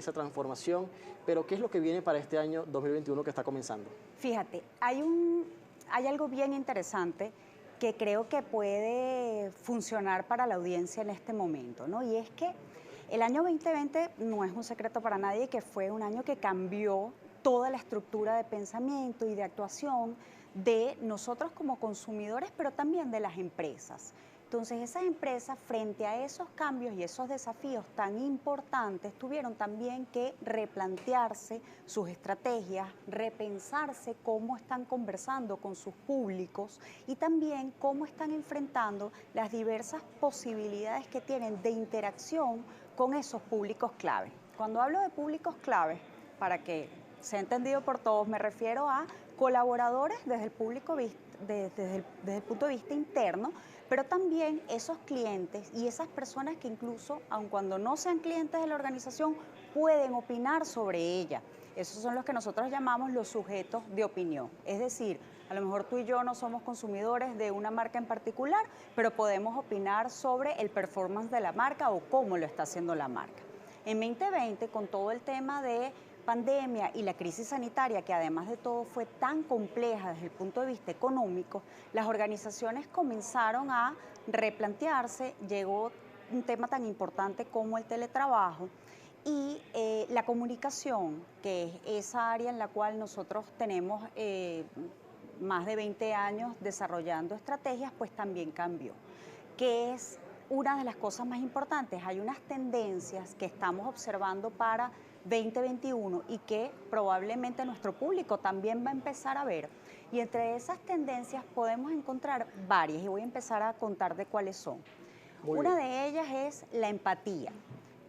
esa transformación, pero ¿qué es lo que viene para este año 2021 que está comenzando? Fíjate, hay algo bien interesante que creo que puede funcionar para la audiencia en este momento, ¿no? Y es que el año 2020 no es un secreto para nadie que fue un año que cambió toda la estructura de pensamiento y de actuación de nosotros como consumidores, pero también de las empresas. Entonces, esas empresas, frente a esos cambios y esos desafíos tan importantes, tuvieron también que replantearse sus estrategias, repensarse cómo están conversando con sus públicos y también cómo están enfrentando las diversas posibilidades que tienen de interacción con esos públicos clave. Cuando hablo de públicos clave, para que sea entendido por todos, me refiero a colaboradores desde el desde el punto de vista interno, pero también esos clientes y esas personas que incluso, aun cuando no sean clientes de la organización, pueden opinar sobre ella. Esos son los que nosotros llamamos los sujetos de opinión. Es decir, a lo mejor tú y yo no somos consumidores de una marca en particular, pero podemos opinar sobre el performance de la marca o cómo lo está haciendo la marca. En 2020, con todo el tema de pandemia y la crisis sanitaria, que además de todo fue tan compleja desde el punto de vista económico, las organizaciones comenzaron a replantearse, llegó un tema tan importante como el teletrabajo y la comunicación, que es esa área en la cual nosotros tenemos más de 20 años desarrollando estrategias, pues también cambió, que es una de las cosas más importantes. Hay unas tendencias que estamos observando para 2021 y que probablemente nuestro público también va a empezar a ver. Y entre esas tendencias podemos encontrar varias y voy a empezar a contar de cuáles son. Muy Una bien. de ellas es la empatía.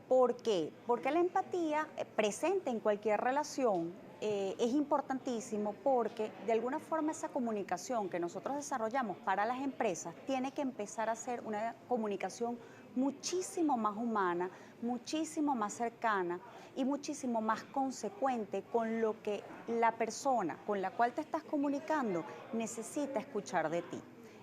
¿Por qué? Porque la empatía presente en cualquier relación es importantísimo porque de alguna forma esa comunicación que nosotros desarrollamos para las empresas tiene que empezar a ser una comunicación muchísimo más humana, muchísimo más cercana y muchísimo más consecuente con lo que la persona con la cual te estás comunicando necesita escuchar de ti.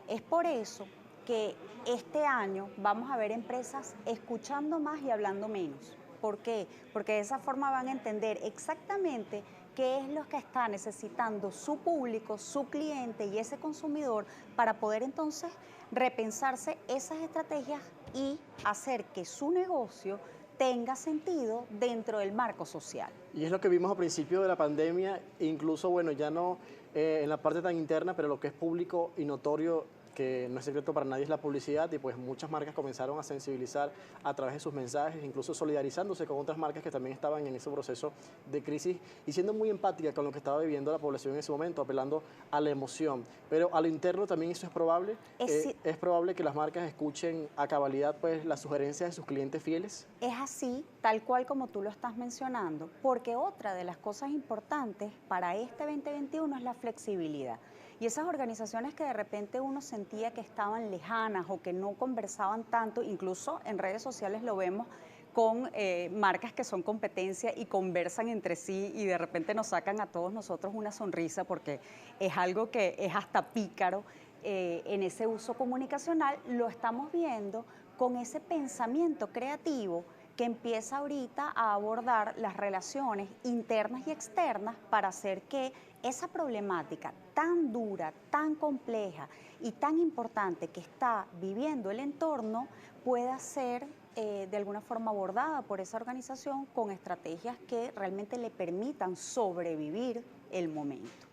Es por eso que este año vamos a ver empresas escuchando más y hablando menos. ¿Por qué? Porque de esa forma van a entender exactamente qué es lo que está necesitando su público, su cliente y ese consumidor para poder entonces repensarse esas estrategias y hacer que su negocio tenga sentido dentro del marco social. Y es lo que vimos al principio de la pandemia, incluso, bueno, ya no en la parte tan interna, pero lo que es público y notorio, que no es secreto para nadie, es la publicidad, y pues muchas marcas comenzaron a sensibilizar a través de sus mensajes, incluso solidarizándose con otras marcas que también estaban en ese proceso de crisis y siendo muy empática con lo que estaba viviendo la población en ese momento, apelando a la emoción. Pero a lo interno también eso es probable. Es, Es probable que las marcas escuchen a cabalidad pues las sugerencias de sus clientes fieles. Es así, tal cual como tú lo estás mencionando, porque otra de las cosas importantes para este 2021 es la flexibilidad. Y esas organizaciones que de repente uno sentía que estaban lejanas o que no conversaban tanto, incluso en redes sociales lo vemos con marcas que son competencia y conversan entre sí y de repente nos sacan a todos nosotros una sonrisa porque es algo que es hasta pícaro en ese uso comunicacional, lo estamos viendo con ese pensamiento creativo que empieza ahorita a abordar las relaciones internas y externas para hacer que esa problemática tan dura, tan compleja y tan importante que está viviendo el entorno pueda ser de alguna forma abordada por esa organización con estrategias que realmente le permitan sobrevivir el momento.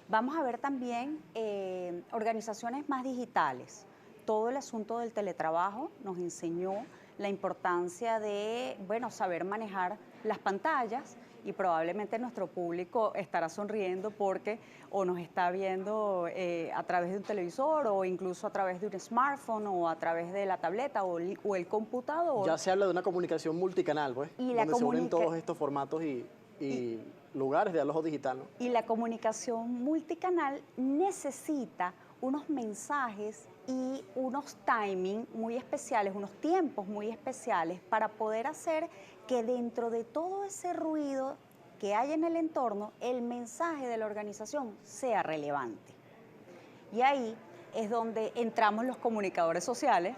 Vamos a ver también organizaciones más digitales. Todo el asunto del teletrabajo nos enseñó la importancia de, bueno, saber manejar las pantallas y probablemente nuestro público estará sonriendo porque o nos está viendo a través de un televisor o incluso a través de un smartphone o a través de la tableta o el computador. Ya se habla de una comunicación multicanal, pues, Y la donde se unen comunica todos estos formatos y lugares de alojo digital, ¿no? Y la comunicación multicanal necesita unos mensajes y unos timing muy especiales, unos tiempos muy especiales para poder hacer que dentro de todo ese ruido que hay en el entorno, el mensaje de la organización sea relevante. Y ahí es donde entramos los comunicadores sociales,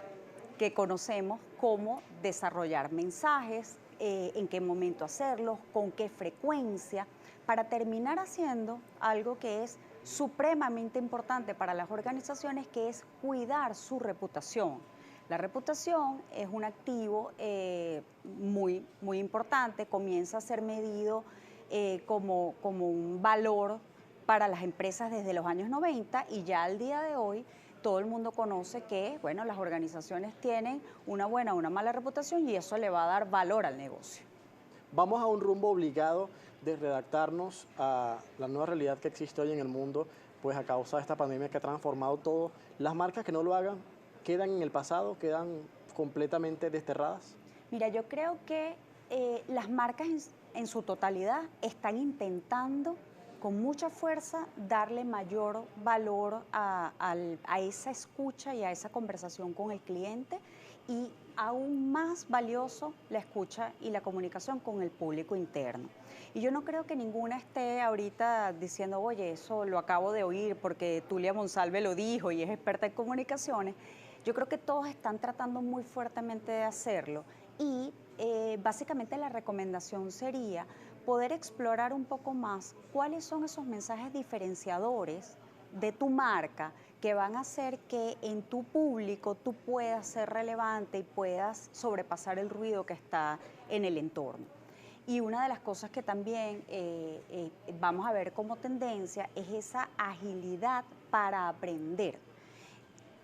que conocemos cómo desarrollar mensajes en qué momento hacerlos, con qué frecuencia, para terminar haciendo algo que es supremamente importante para las organizaciones, que es cuidar su reputación. La reputación es un activo muy importante, comienza a ser medido como un valor para las empresas desde los años 90 y ya al día de hoy todo el mundo conoce que, bueno, las organizaciones tienen una buena o una mala reputación y eso le va a dar valor al negocio. Vamos a un rumbo obligado de redactarnos a la nueva realidad que existe hoy en el mundo, pues a causa de esta pandemia que ha transformado todo. Las marcas que no lo hagan quedan en el pasado, quedan completamente desterradas. Mira, yo creo que las marcas en su totalidad están intentando con mucha fuerza darle mayor valor a esa escucha y a esa conversación con el cliente y aún más valioso la escucha y la comunicación con el público interno. Y yo no creo que ninguna esté ahorita diciendo, oye, eso lo acabo de oír porque Tulia Monsalve lo dijo y es experta en comunicaciones. Yo creo que todos están tratando muy fuertemente de hacerlo y básicamente la recomendación sería poder explorar un poco más cuáles son esos mensajes diferenciadores de tu marca que van a hacer que en tu público tú puedas ser relevante y puedas sobrepasar el ruido que está en el entorno. Y una de las cosas que también vamos a ver como tendencia es esa agilidad para aprender.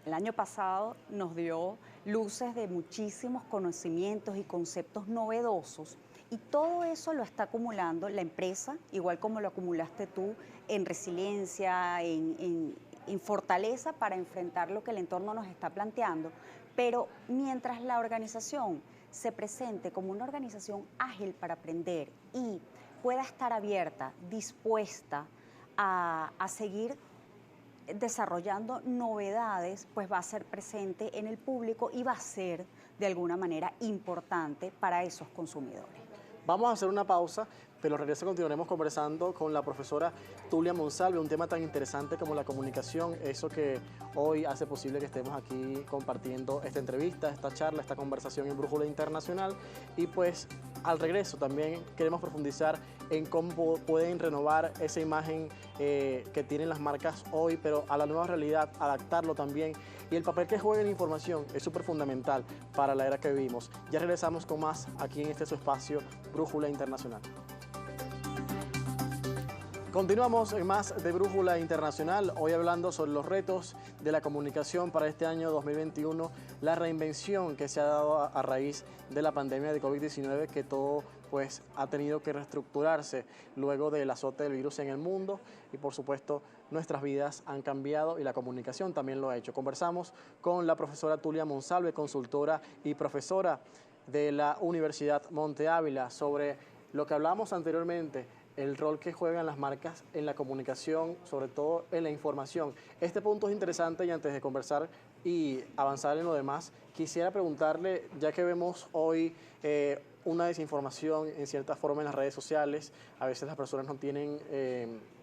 El año pasado nos dio luces de muchísimos conocimientos y conceptos novedosos y todo eso lo está acumulando la empresa, igual como lo acumulaste tú, en resiliencia, en fortaleza para enfrentar lo que el entorno nos está planteando. Pero mientras la organización se presente como una organización ágil para aprender y pueda estar abierta, dispuesta a seguir desarrollando novedades, pues va a ser presente en el público y va a ser de alguna manera importante para esos consumidores. Vamos a hacer una pausa, pero regreso continuaremos conversando con la profesora Tulia Monsalve, un tema tan interesante como la comunicación, eso que hoy hace posible que estemos aquí compartiendo esta entrevista, esta charla, esta conversación en Brújula Internacional. Y pues al regreso también queremos profundizar en cómo pueden renovar esa imagen que tienen las marcas hoy, pero a la nueva realidad, adaptarlo también. Y el papel que juega en la información es súper fundamental para la era que vivimos. Ya regresamos con más aquí en este su espacio, Brújula Internacional. Continuamos en más de Brújula Internacional, hoy hablando sobre los retos de la comunicación para este año 2021, la reinvención que se ha dado a raíz de la pandemia de COVID-19, que todo pues ha tenido que reestructurarse luego del azote del virus en el mundo y por supuesto nuestras vidas han cambiado y la comunicación también lo ha hecho. Conversamos con la profesora Tulia Monsalve, consultora y profesora de la Universidad Monte Ávila, sobre lo que hablábamos anteriormente, el rol que juegan las marcas en la comunicación, sobre todo en la información. Este punto es interesante y antes de conversar y avanzar en lo demás, quisiera preguntarle, ya que vemos hoy una desinformación en cierta forma en las redes sociales, a veces las personas no tienen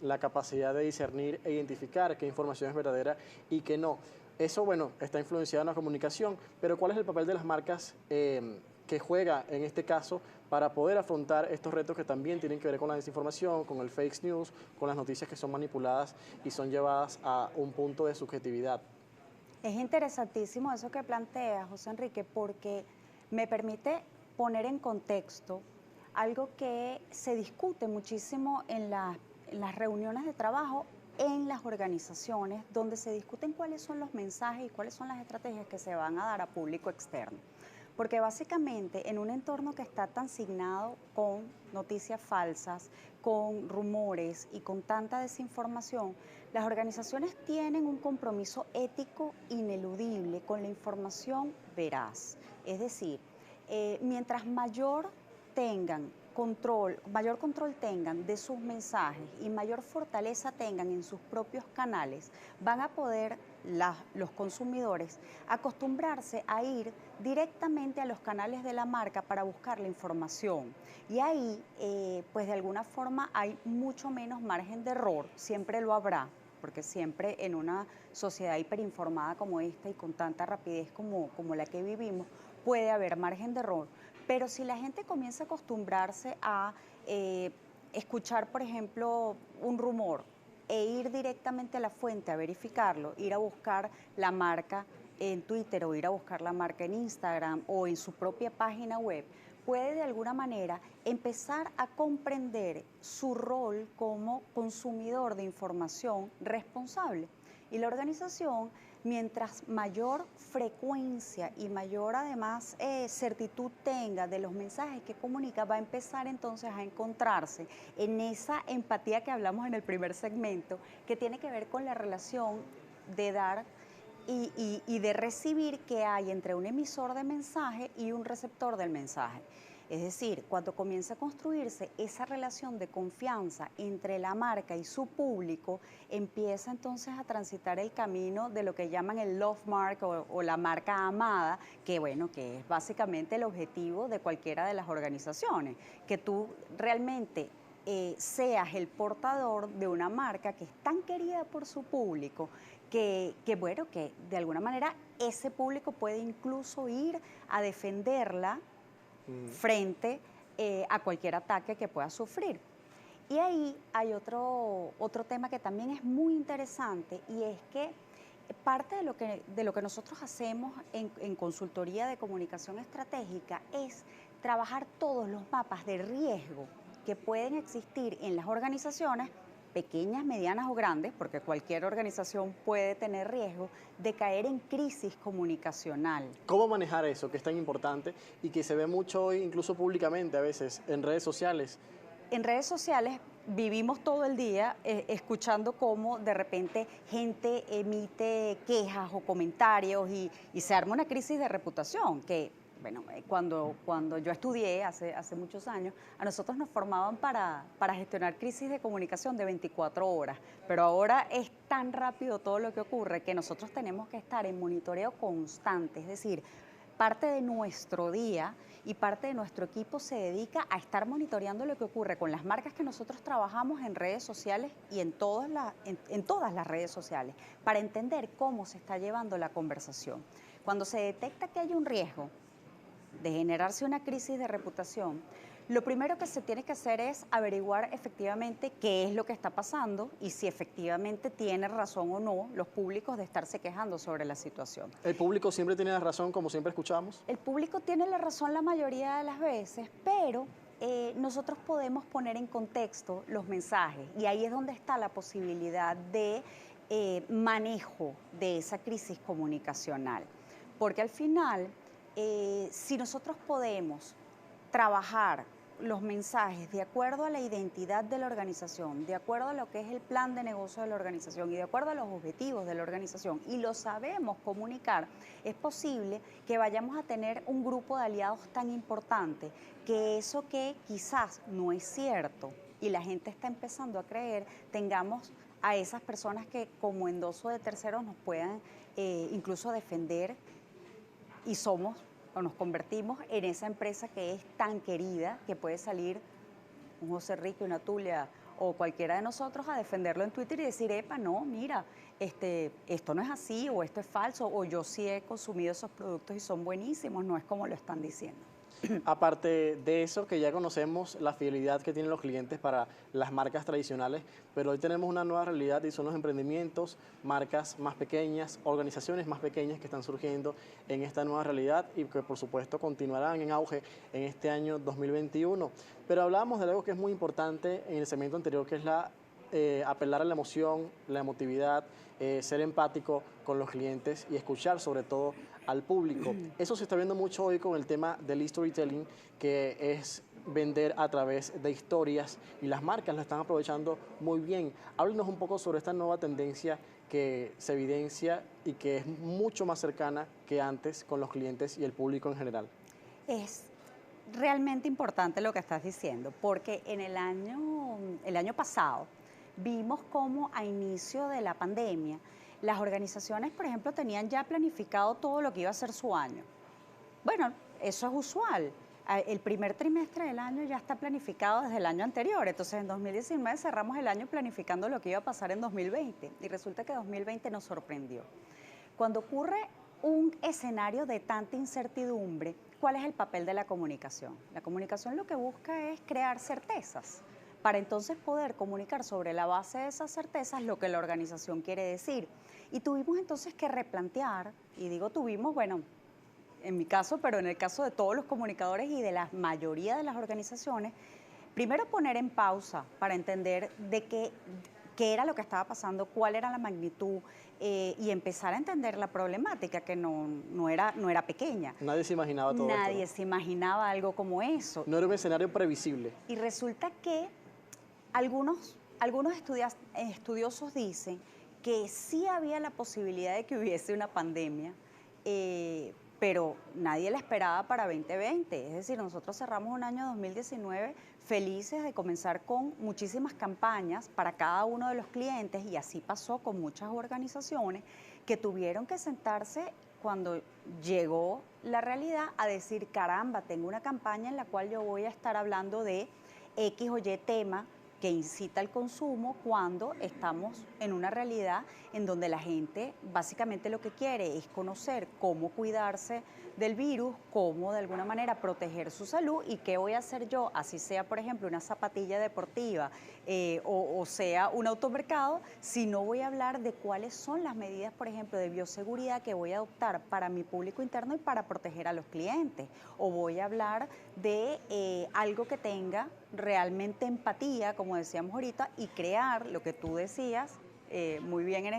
la capacidad de discernir e identificar qué información es verdadera y qué no. Eso, bueno, está influenciado en la comunicación, pero ¿cuál es el papel de las marcas que juega en este caso para poder afrontar estos retos que también tienen que ver con la desinformación, con el fake news, con las noticias que son manipuladas y son llevadas a un punto de subjetividad? Es interesantísimo eso que plantea José Enrique, porque me permite poner en contexto algo que se discute muchísimo en las reuniones de trabajo, en las organizaciones, donde se discuten cuáles son los mensajes y cuáles son las estrategias que se van a dar a público externo. Porque básicamente en un entorno que está tan signado con noticias falsas, con rumores y con tanta desinformación, las organizaciones tienen un compromiso ético ineludible con la información veraz. Es decir, mientras mayor control tengan de sus mensajes y mayor fortaleza tengan en sus propios canales, van a poder los consumidores acostumbrarse a ir directamente a los canales de la marca para buscar la información. Y ahí, pues de alguna forma hay mucho menos margen de error, siempre lo habrá, porque siempre en una sociedad hiperinformada como esta y con tanta rapidez como la que vivimos, puede haber margen de error, Pero si la gente comienza a acostumbrarse a escuchar, por ejemplo, un rumor e ir directamente a la fuente a verificarlo, ir a buscar la marca en Twitter o ir a buscar la marca en Instagram o en su propia página web, puede de alguna manera empezar a comprender su rol como consumidor de información responsable. Y la organización, mientras mayor frecuencia y mayor además certitud tenga de los mensajes que comunica, va a empezar entonces a encontrarse en esa empatía que hablamos en el primer segmento, que tiene que ver con la relación de dar y de recibir que hay entre un emisor de mensaje y un receptor del mensaje. Es decir, cuando comienza a construirse esa relación de confianza entre la marca y su público, empieza entonces a transitar el camino de lo que llaman el love mark o la marca amada, que bueno, que es básicamente el objetivo de cualquiera de las organizaciones, que tú realmente seas el portador de una marca que es tan querida por su público, bueno, que de alguna manera ese público puede incluso ir a defenderla frente a cualquier ataque que pueda sufrir. Y ahí hay otro tema que también es muy interesante, y es que parte de lo que nosotros hacemos en consultoría de comunicación estratégica es trabajar todos los mapas de riesgo que pueden existir en las organizaciones, pequeñas, medianas o grandes, porque cualquier organización puede tener riesgo de caer en crisis comunicacional. ¿Cómo manejar eso, que es tan importante y que se ve mucho hoy, incluso públicamente a veces, en redes sociales? En redes sociales vivimos todo el día escuchando cómo de repente gente emite quejas o comentarios y se arma una crisis de reputación que, bueno, cuando yo estudié hace muchos años, a nosotros nos formaban para gestionar crisis de comunicación de 24 horas, pero ahora es tan rápido todo lo que ocurre que nosotros tenemos que estar en monitoreo constante, es decir, parte de nuestro día y parte de nuestro equipo se dedica a estar monitoreando lo que ocurre con las marcas que nosotros trabajamos en redes sociales y en todas las redes sociales, para entender cómo se está llevando la conversación. Cuando se detecta que hay un riesgo de generarse una crisis de reputación, lo primero que se tiene que hacer es averiguar efectivamente qué es lo que está pasando y si efectivamente tiene razón o no los públicos de estarse quejando sobre la situación. ¿El público siempre tiene la razón, como siempre escuchamos? El público tiene la razón la mayoría de las veces, pero nosotros podemos poner en contexto los mensajes y ahí es donde está la posibilidad de manejo de esa crisis comunicacional. Porque al final, si nosotros podemos trabajar los mensajes de acuerdo a la identidad de la organización, de acuerdo a lo que es el plan de negocio de la organización y de acuerdo a los objetivos de la organización, y lo sabemos comunicar, es posible que vayamos a tener un grupo de aliados tan importante que eso que quizás no es cierto y la gente está empezando a creer, tengamos a esas personas que como endoso de terceros nos puedan incluso defender y somos o nos convertimos en esa empresa que es tan querida que puede salir un José Rico, una Tulia o cualquiera de nosotros a defenderlo en Twitter y decir, epa, no, mira, esto no es así o esto es falso o yo sí he consumido esos productos y son buenísimos, no es como lo están diciendo. Aparte de eso, que ya conocemos la fidelidad que tienen los clientes para las marcas tradicionales, pero hoy tenemos una nueva realidad y son los emprendimientos, marcas más pequeñas, organizaciones más pequeñas que están surgiendo en esta nueva realidad y que por supuesto continuarán en auge en este año 2021. Pero hablábamos de algo que es muy importante en el segmento anterior, que es apelar a la emoción, la emotividad, ser empático con los clientes y escuchar sobre todo al público. Eso se está viendo mucho hoy con el tema del storytelling, que es vender a través de historias y las marcas lo están aprovechando muy bien. Háblenos un poco sobre esta nueva tendencia que se evidencia y que es mucho más cercana que antes con los clientes y el público en general. Es realmente importante lo que estás diciendo, porque en el año pasado vimos cómo a inicio de la pandemia las organizaciones, por ejemplo, tenían ya planificado todo lo que iba a ser su año. Bueno, eso es usual. El primer trimestre del año ya está planificado desde el año anterior. Entonces, en 2019 cerramos el año planificando lo que iba a pasar en 2020 y resulta que 2020 nos sorprendió. Cuando ocurre un escenario de tanta incertidumbre, ¿cuál es el papel de la comunicación? La comunicación lo que busca es crear certezas para entonces poder comunicar sobre la base de esas certezas lo que la organización quiere decir. Y tuvimos entonces que replantear, y digo tuvimos, bueno, en mi caso, pero en el caso de todos los comunicadores y de la mayoría de las organizaciones, primero poner en pausa para entender qué era lo que estaba pasando, cuál era la magnitud y empezar a entender la problemática que no era pequeña. Nadie se imaginaba todo esto, Nadie ¿no? se imaginaba algo como eso. No era un escenario previsible. Y resulta que algunos estudiosos dicen que sí había la posibilidad de que hubiese una pandemia, pero nadie la esperaba para 2020. Es decir, nosotros cerramos un año 2019 felices de comenzar con muchísimas campañas para cada uno de los clientes, y así pasó con muchas organizaciones que tuvieron que sentarse cuando llegó la realidad a decir, caramba, tengo una campaña en la cual yo voy a estar hablando de X o Y tema que incita al consumo cuando estamos en una realidad en donde la gente básicamente lo que quiere es conocer cómo cuidarse del virus, cómo de alguna manera proteger su salud y qué voy a hacer yo, así sea por ejemplo una zapatilla deportiva o sea un automercado, si no voy a hablar de cuáles son las medidas por ejemplo de bioseguridad que voy a adoptar para mi público interno y para proteger a los clientes, o voy a hablar de algo que tenga realmente empatía, como decíamos ahorita, y crear lo que tú decías muy bien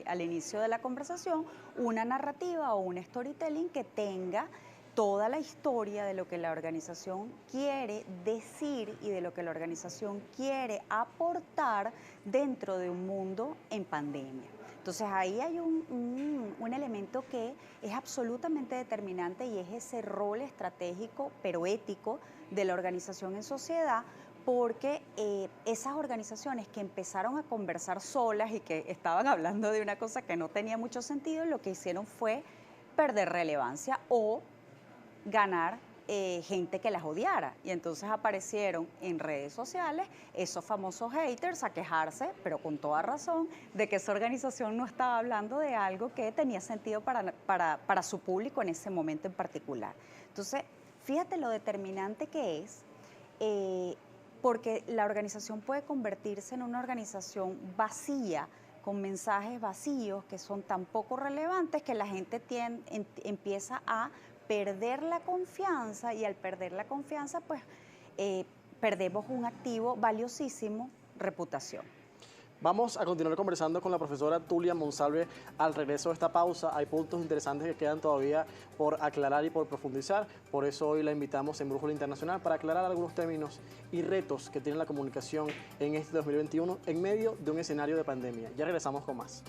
al inicio de la conversación, una narrativa o un storytelling que tenga toda la historia de lo que la organización quiere decir y de lo que la organización quiere aportar dentro de un mundo en pandemia. Entonces ahí hay un elemento que es absolutamente determinante y es ese rol estratégico pero ético de la organización en sociedad, porque esas organizaciones que empezaron a conversar solas y que estaban hablando de una cosa que no tenía mucho sentido, lo que hicieron fue perder relevancia o ganar gente que las odiara. Y entonces aparecieron en redes sociales esos famosos haters a quejarse, pero con toda razón, de que esa organización no estaba hablando de algo que tenía sentido para su público en ese momento en particular. Entonces, fíjate lo determinante que es, porque la organización puede convertirse en una organización vacía, con mensajes vacíos que son tan poco relevantes que la gente empieza a perder la confianza, y al perder la confianza pues perdemos un activo valiosísimo, reputación. Vamos a continuar conversando con la profesora Tulia Monsalve al regreso de esta pausa. Hay puntos interesantes que quedan todavía por aclarar y por profundizar. Por eso hoy la invitamos en Brújula Internacional para aclarar algunos términos y retos que tiene la comunicación en este 2021 en medio de un escenario de pandemia. Ya regresamos con más.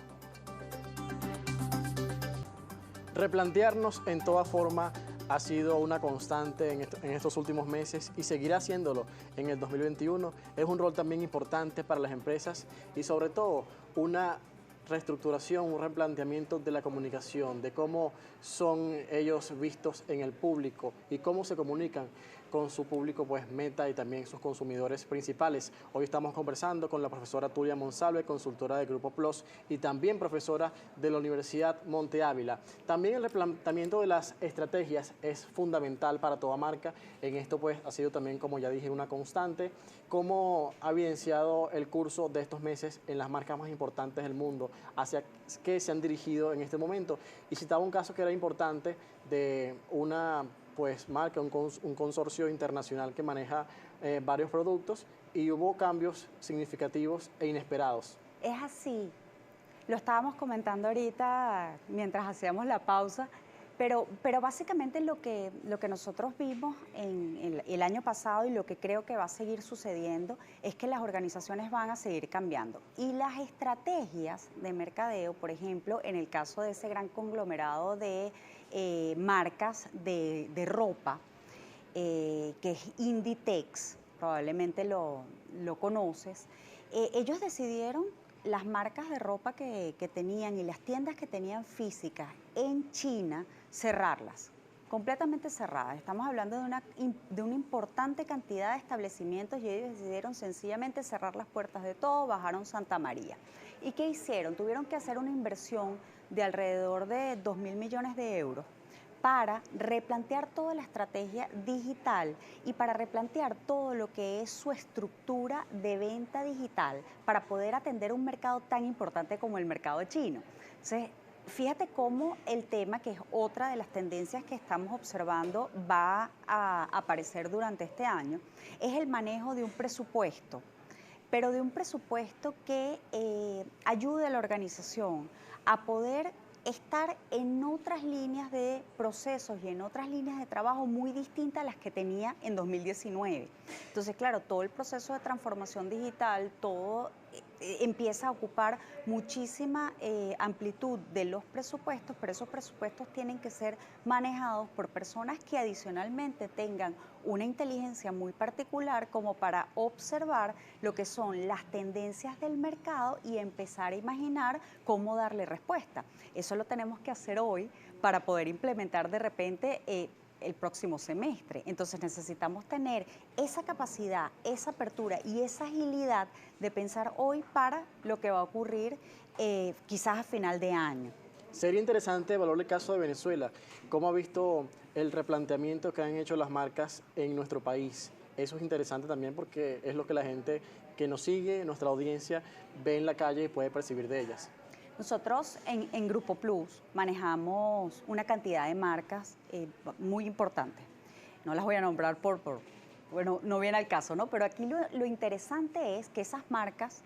Replantearnos en toda forma ha sido una constante en estos últimos meses y seguirá haciéndolo en el 2021. Es un rol también importante para las empresas y sobre todo una reestructuración, un replanteamiento de la comunicación, de cómo son ellos vistos en el público y cómo se comunican con su público pues meta y también sus consumidores principales. Hoy estamos conversando con la profesora Tulia Monsalve, consultora de Grupo Plus y también profesora de la Universidad Monte Ávila. También el replanteamiento de las estrategias es fundamental para toda marca. En esto pues ha sido también, como ya dije, una constante. ¿Cómo ha evidenciado el curso de estos meses en las marcas más importantes del mundo? ¿Hacia qué se han dirigido en este momento? Y citaba un caso que era importante de una marca, un consorcio internacional que maneja varios productos y hubo cambios significativos e inesperados. Es así, lo estábamos comentando ahorita mientras hacíamos la pausa, pero básicamente lo que nosotros vimos en el año pasado y lo que creo que va a seguir sucediendo es que las organizaciones van a seguir cambiando. Y las estrategias de mercadeo, por ejemplo, en el caso de ese gran conglomerado de marcas de ropa, que es Inditex, probablemente lo conoces, ellos decidieron las marcas de ropa que tenían y las tiendas que tenían físicas en China, cerrarlas completamente cerradas. Estamos hablando de una importante cantidad de establecimientos y ellos decidieron sencillamente cerrar las puertas de todo, bajaron Santa María. ¿Y qué hicieron? Tuvieron que hacer una inversión de alrededor de 2.000 millones de euros para replantear toda la estrategia digital y para replantear todo lo que es su estructura de venta digital para poder atender un mercado tan importante como el mercado chino. Entonces, fíjate cómo el tema, que es otra de las tendencias que estamos observando, va a aparecer durante este año, es el manejo de un presupuesto, pero de un presupuesto que ayude a la organización a poder estar en otras líneas de procesos y en otras líneas de trabajo muy distintas a las que tenía en 2019. Entonces, claro, todo el proceso de transformación digital, todo empieza a ocupar muchísima amplitud de los presupuestos, pero esos presupuestos tienen que ser manejados por personas que adicionalmente tengan una inteligencia muy particular como para observar lo que son las tendencias del mercado y empezar a imaginar cómo darle respuesta. Eso lo tenemos que hacer hoy para poder implementar de repente el próximo semestre. Entonces necesitamos tener esa capacidad, esa apertura y esa agilidad de pensar hoy para lo que va a ocurrir quizás a final de año. Sería interesante evaluar el caso de Venezuela. ¿Cómo ha visto el replanteamiento que han hecho las marcas en nuestro país? Eso es interesante también porque es lo que la gente que nos sigue, nuestra audiencia, ve en la calle y puede percibir de ellas. Nosotros en Grupo Plus manejamos una cantidad de marcas muy importantes. No las voy a nombrar bueno, no viene al caso, ¿no? Pero aquí lo interesante es que esas marcas,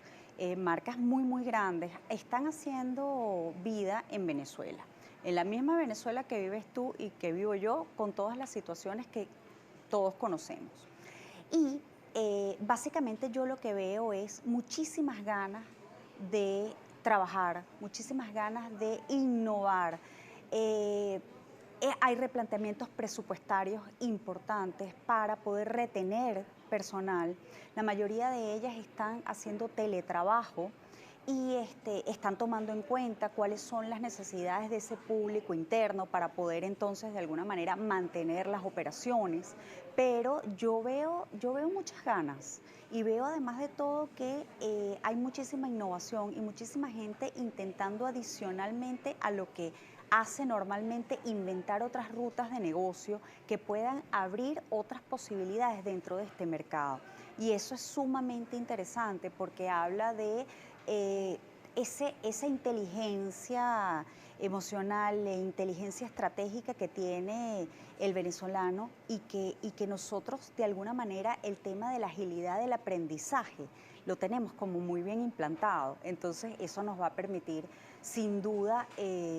marcas muy grandes, están haciendo vida en Venezuela. En la misma Venezuela que vives tú y que vivo yo, con todas las situaciones que todos conocemos. Y básicamente yo lo que veo es muchísimas ganas de trabajar, muchísimas ganas de innovar. Hay replanteamientos presupuestarios importantes para poder retener personal. La mayoría de ellas están haciendo teletrabajo y están tomando en cuenta cuáles son las necesidades de ese público interno para poder entonces de alguna manera mantener las operaciones. Pero yo veo muchas ganas y veo además de todo que hay muchísima innovación y muchísima gente intentando adicionalmente a lo que hace normalmente inventar otras rutas de negocio que puedan abrir otras posibilidades dentro de este mercado. Y eso es sumamente interesante porque habla de esa inteligencia emocional e inteligencia estratégica que tiene el venezolano y que nosotros de alguna manera el tema de la agilidad del aprendizaje lo tenemos como muy bien implantado. Entonces eso nos va a permitir sin duda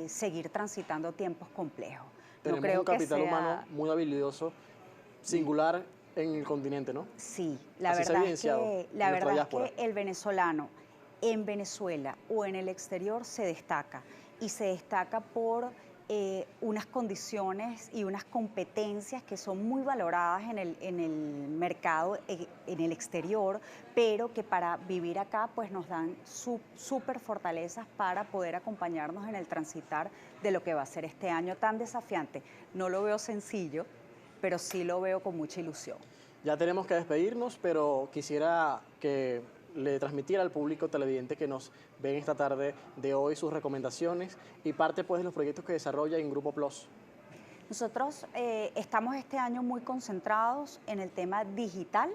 seguir transitando tiempos complejos. Tenemos un capital humano muy habilidoso, singular en el continente, ¿no? Sí, la Así verdad es que el venezolano en Venezuela o en el exterior se destaca y se destaca por unas condiciones y unas competencias que son muy valoradas en el mercado, en el exterior, pero que para vivir acá pues nos dan súper fortalezas para poder acompañarnos en el transitar de lo que va a ser este año tan desafiante. No lo veo sencillo, pero sí lo veo con mucha ilusión. Ya tenemos que despedirnos, pero quisiera que le transmitiera al público televidente que nos ven esta tarde de hoy sus recomendaciones y parte pues de los proyectos que desarrolla en Grupo Plus. Nosotros estamos este año muy concentrados en el tema digital.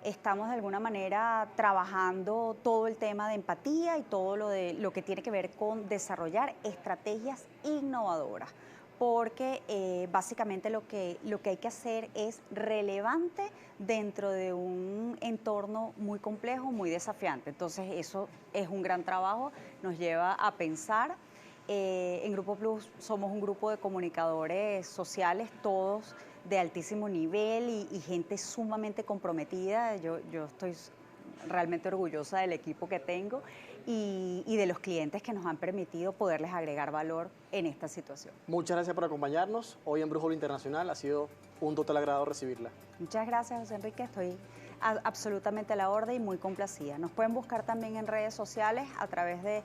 Estamos de alguna manera trabajando todo el tema de empatía y todo lo que tiene que ver con desarrollar estrategias innovadoras, porque básicamente lo que hay que hacer es relevante dentro de un entorno muy complejo, muy desafiante. Entonces eso es un gran trabajo, nos lleva a pensar. En Grupo Plus somos un grupo de comunicadores sociales, todos de altísimo nivel y gente sumamente comprometida. Yo estoy realmente orgullosa del equipo que tengo y de los clientes que nos han permitido poderles agregar valor en esta situación. Muchas gracias por acompañarnos hoy en Brújula Internacional. Ha sido un total agrado recibirla. Muchas gracias, José Enrique. Estoy absolutamente a la orden y muy complacida. Nos pueden buscar también en redes sociales a través de